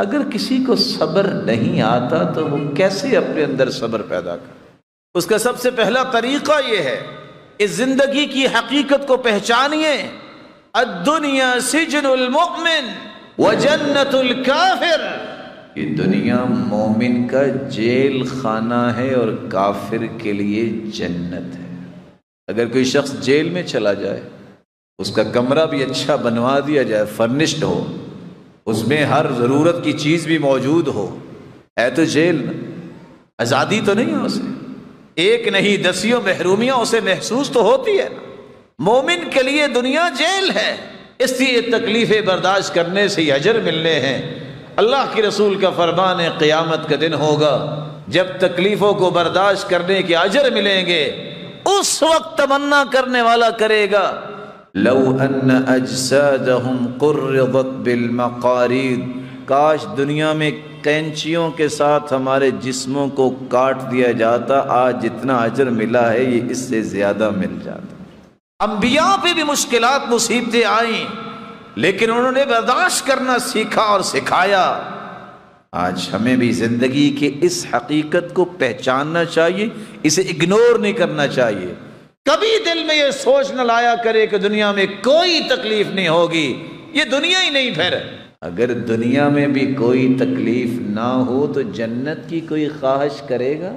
اگر کسی کو صبر نہیں آتا تو وہ کیسے اپنے اندر صبر پیدا کرے؟ اس کا سب سے پہلا طریقہ یہ ہے، اس زندگی کی حقیقت کو پہچانیے۔ الدنیا سجن المؤمن وجنت الکافر، یہ دنیا مومن کا جیل خانہ ہے اور کافر کے لیے جنت ہے۔ اگر کوئی شخص جیل میں چلا جائے، اس کا کمرہ بھی اچھا بنوا دیا جائے، فرنشڈ ہو، اس میں ہر ضرورت کی چیز بھی موجود ہو، ہے تو جیل، آزادی تو نہیں ہے اسے، ایک نہیں دسیوں محرومیاں اسے محسوس تو ہوتی ہے نا۔ مومن کے لیے دنیا جیل ہے، اس لیے تکلیفیں برداشت کرنے سے ہی اجر ملنے ہیں۔ اللہ کے رسول کا فرمان ہے قیامت کا دن ہوگا جب تکلیفوں کو برداشت کرنے کے اجر ملیں گے، اس وقت تمنا کرنے والا کرے گا لو ان اجسادہم قرضت بالمقارید، کاش دنیا میں کینچیوں کے ساتھ ہمارے جسموں کو کاٹ دیا جاتا، آج جتنا اجر ملا ہے یہ اس سے زیادہ مل جاتا۔ انبیاء پہ بھی مشکلات مصیبتیں آئیں لیکن انہوں نے برداشت کرنا سیکھا اور سکھایا۔ آج ہمیں بھی زندگی کے اس حقیقت کو پہچاننا چاہیے، اسے اگنور نہیں کرنا چاہیے۔ کبھی دل میں یہ سوچ نہ لایا کرے کہ دنیا میں کوئی تکلیف نہیں ہوگی، یہ دنیا ہی نہیں۔ پھر اگر دنیا میں بھی کوئی تکلیف نہ ہو تو جنت کی کوئی خواہش کرے گا؟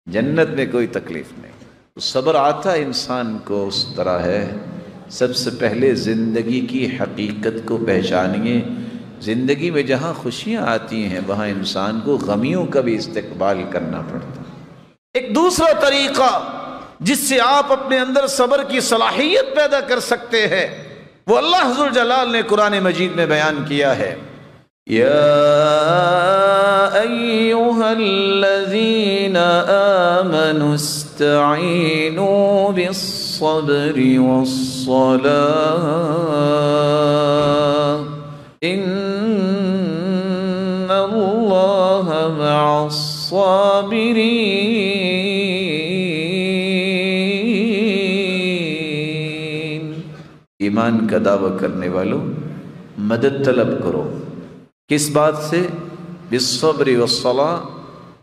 جنت میں کوئی تکلیف نہیں۔ تو صبر آتا انسان کو اس طرح ہے، سب سے پہلے زندگی کی حقیقت کو پہچانیے۔ زندگی میں جہاں خوشیاں آتی ہیں وہاں انسان کو غمیوں کا بھی استقبال کرنا پڑتا ہے۔ ایک دوسرا طریقہ جس سے آپ اپنے اندر صبر کی صلاحیت پیدا کر سکتے ہیں وہ اللہ ذوالجلال نے قرآن مجید میں بیان کیا ہے۔ یا ایھا الذین آمنوا استعینوا بالصبر والصلاة ان اللہ مع الصابرین۔ ایمان کا دعویٰ کرنے والوں مدد طلب کرو، کس بات سے؟ بالصبر والصلاة،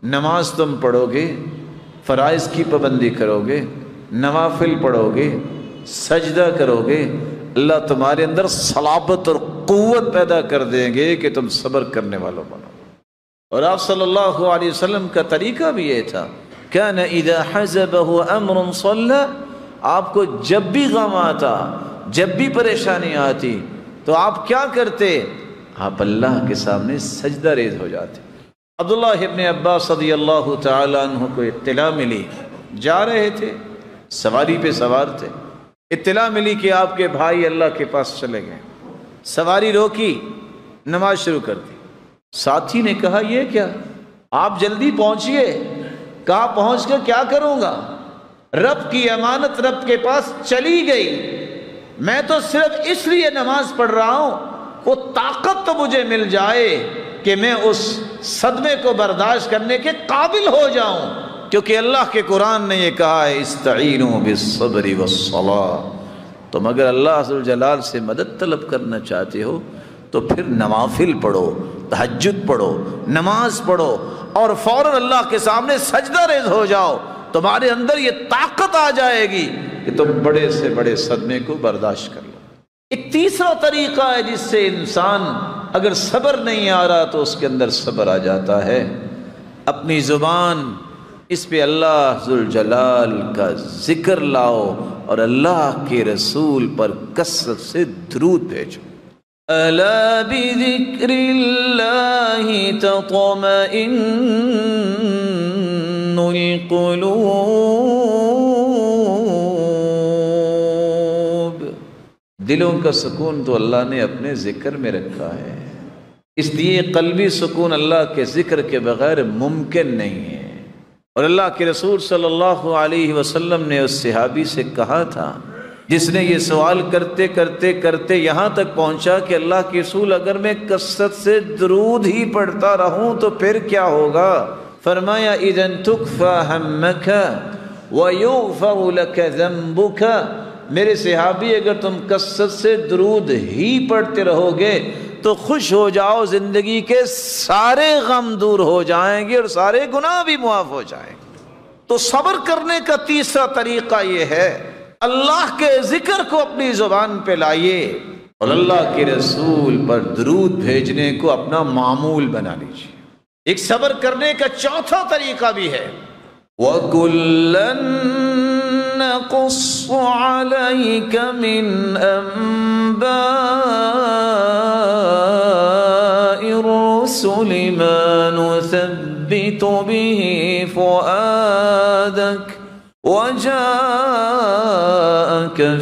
نماز تم پڑھو گے، فرائض کی پابندی کرو گے، نوافل پڑھو گے، سجدہ کرو گے، اللہ تمہارے اندر صلابت اور قوت پیدا کر دیں گے کہ تم صبر کرنے والوں بنو۔ اور آپ صلی اللہ علیہ وسلم کا طریقہ بھی یہ تھا، كان اذا حزبه امر صلى، آپ کو جب بھی غم آتا، جب بھی پریشانی آتی تو آپ کیا کرتے؟ آپ اللہ کے سامنے سجدہ ریز ہو جاتے۔ عبداللہ ابن عباس رضی اللہ تعالیٰ عنہ کو اطلاع ملی، جا رہے تھے، سواری پہ سوار تھے، اطلاع ملی کہ آپ کے بھائی اللہ کے پاس چلے گئے۔ سواری روکی، نماز شروع کر دی۔ ساتھی نے کہا یہ کیا؟ آپ جلدی پہنچیے۔ کہا پہنچ کر کیا کروں گا؟ رب کی امانت رب کے پاس چلی گئی، میں تو صرف اس لیے نماز پڑھ رہا ہوں وہ طاقت تو مجھے مل جائے کہ میں اس صدمے کو برداشت کرنے کے قابل ہو جاؤں، کیونکہ اللہ کے قرآن نے یہ کہا ہے استعینوا بالصبر والصلاة۔ تم اگر اللہ ذوالجلال سے مدد طلب کرنا چاہتے ہو تو پھر نوافل پڑھو، تہجد پڑھو، نماز پڑھو اور فوراً اللہ کے سامنے سجدہ ریز ہو جاؤ، تمہارے اندر یہ طاقت آ جائے گی کہ تم بڑے سے بڑے صدمے کو برداشت کر لو۔ ایک تیسرا طریقہ ہے جس سے انسان اگر صبر نہیں آ رہا تو اس کے اندر صبر آ جاتا ہے، اپنی زبان اس پہ اللہ ذوالجلال کا ذکر لاؤ اور اللہ کے رسول پر کثرت سے درود بھیجو۔ الا بذکر اللہ تطمئن القلوب، دلوں کا سکون تو اللہ نے اپنے ذکر میں رکھا ہے، اس لیے قلبی سکون اللہ کے ذکر کے بغیر ممکن نہیں ہے۔ اور اللہ کے رسول صلی اللہ علیہ وسلم نے اس صحابی سے کہا تھا جس نے یہ سوال کرتے کرتے کرتے یہاں تک پہنچا کہ اللہ کے رسول اگر میں کثرت سے درود ہی پڑھتا رہوں تو پھر کیا ہوگا؟ فرمایا اذن تکفى ہمک ویغفر لک ذنبک، میرے صحابی اگر تم کثرت سے درود ہی پڑھتے رہو گے تو خوش ہو جاؤ زندگی کے سارے غم دور ہو جائیں گے اور سارے گناہ بھی معاف ہو جائیں گے۔ تو صبر کرنے کا تیسرا طریقہ یہ ہے، اللہ کے ذکر کو اپنی زبان پہ لائیے اور اللہ کے رسول پر درود بھیجنے کو اپنا معمول بنا لیجیے۔ ایک صبر کرنے کا چوتھا طریقہ بھی ہے، وَكُلًّا نَقُصُّ عَلَيْكَ مِنْ أَنْبَاءِ الرُّسُلِ مَا نُثَبِّتُ بِهِ فُؤَادَكَ وَجَاءَكَ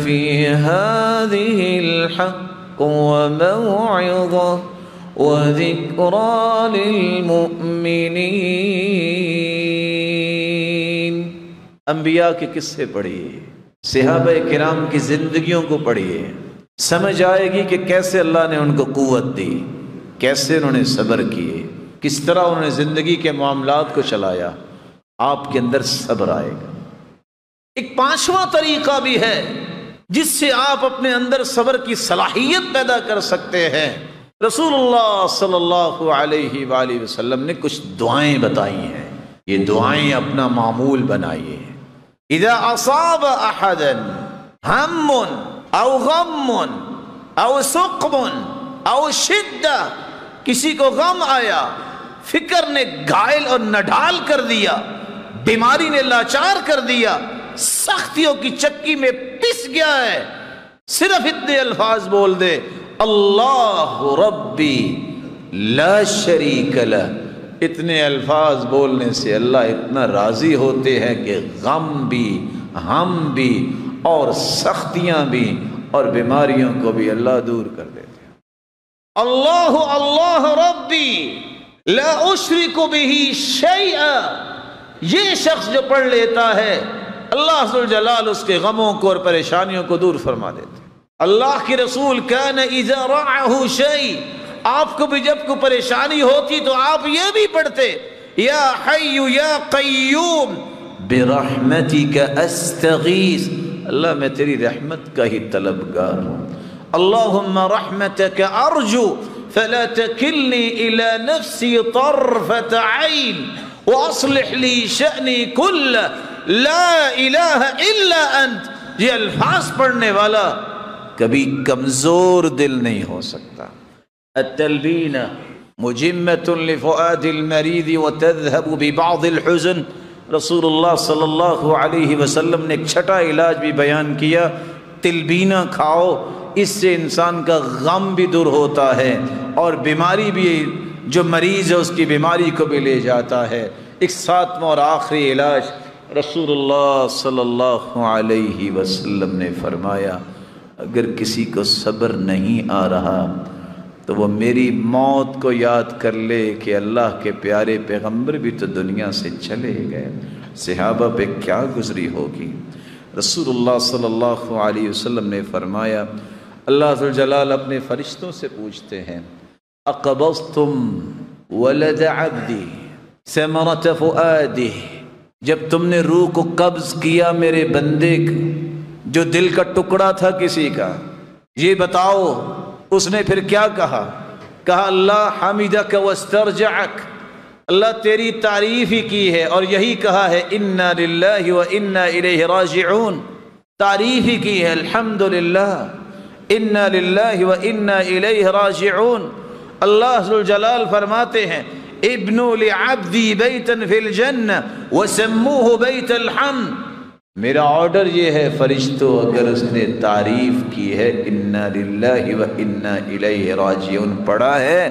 فِي هَذِهِ الْحَقُّ وَمَوْعِظَةٌ وَذِكْرَى لِلْمُؤْمِنِينَ۔ انبیاء کے قصے پڑھیے، صحابہ کرام کی زندگیوں کو پڑھیے، سمجھ آئے گی کہ کیسے اللہ نے ان کو قوت دی، کیسے انہوں نے صبر کیے، کس طرح انہوں نے زندگی کے معاملات کو چلایا، آپ کے اندر صبر آئے گا۔ ایک پانچواں طریقہ بھی ہے جس سے آپ اپنے اندر صبر کی صلاحیت پیدا کر سکتے ہیں۔ رسول اللہ صلی اللہ علیہ وآلہ وسلم نے کچھ دعائیں بتائی ہیں، یہ دعائیں اپنا معمول بنائیے۔ اذا اصاب احدا ہم او غم او سقم او شدہ، کسی کو غم آیا، فکر نے گھائل اور نڈھال کر دیا، بیماری نے لاچار کر دیا، سختیوں کی چکی میں پس گیا ہے، صرف اتنے الفاظ بول دے، اللہ ربی لا شریک لہ۔ اتنے الفاظ بولنے سے اللہ اتنا راضی ہوتے ہیں کہ غم بھی، ہم بھی، اور سختیاں بھی اور بیماریوں کو بھی اللہ دور کر دیتے ہیں۔ اللہ اللہ ربی لا اشرک بہ شیئا، یہ شخص جو پڑھ لیتا ہے اللہ ذوالجلال اس کے غموں کو اور پریشانیوں کو دور فرما دیتے ہیں۔ اللہ کے رسول کان اذا رعہ شیء، آپ کو بھی جب کوئی پریشانی ہوتی تو آپ یہ بھی پڑھتے، یا حی یا قیوم برحمتک استغیث، اللہ میں تیری رحمت کا ہی طلبگار ہوں، اللہم رحمتک ارجو فلا تکلنی الی نفسی طرفت عین واصلح لی شأنی کلہ لا الہ الا انت۔ یہ الفاظ پڑھنے والا کبھی کمزور دل نہیں ہو سکتا۔ التلبین مجمۃ لفؤاد المریض وتذهب ببعض الحزن، رسول اللہ صلی اللہ علیہ وسلم نے ایک چھٹا علاج بھی بیان کیا، تلبینہ کھاؤ، اس سے انسان کا غم بھی دور ہوتا ہے اور بیماری بھی، جو مریض ہے اس کی بیماری کو بھی لے جاتا ہے۔ ایک ساتواں اور آخری علاج رسول اللہ صلی اللہ علیہ وسلم نے فرمایا، اگر کسی کو صبر نہیں آ رہا تو وہ میری موت کو یاد کر لے کہ اللہ کے پیارے پیغمبر بھی تو دنیا سے چلے گئے، صحابہ پہ کیا گزری ہوگی۔ رسول اللہ صلی اللہ علیہ وسلم نے فرمایا، اللہ ذوالجلال اپنے فرشتوں سے پوچھتے ہیں، اقبضتم ولد عبدی ثمرۃ فؤادہ، جب تم نے روح کو قبض کیا میرے بندے جو دل کا ٹکڑا تھا کسی کا، یہ بتاؤ اس نے پھر کیا کہا؟ کہا اللہ حمیدک واسترجعک، اللہ تیری تعریف ہی کی ہے اور یہی کہا ہے انا للہ و انا الیہ راجعون، تعریف ہی کی ہے الحمدللہ، انا للہ و انا الیہ راجعون۔ اللہ ذوالجلال فرماتے ہیں ابنوا لعبدی بیتا فی الجنہ وسموہ بیت الحمد، میرا آرڈر یہ ہے فرشتوں اگر اس نے تعریف کی ہے انا للہ و انا الیہ راجعون پڑھا ہے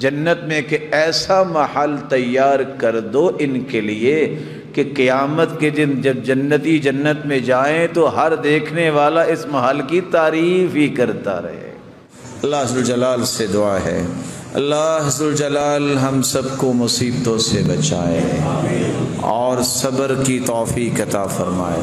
جنت میں کہ ایسا محل تیار کر دو ان کے لیے کہ قیامت کے دن جب جنتی جنت میں جائیں تو ہر دیکھنے والا اس محل کی تعریف ہی کرتا رہے۔ اللہ ذوالجلال سے دعا ہے، اللہ ذوالجلال ہم سب کو مصیبتوں سے بچائے اور صبر کی توفیق عطا فرمائے۔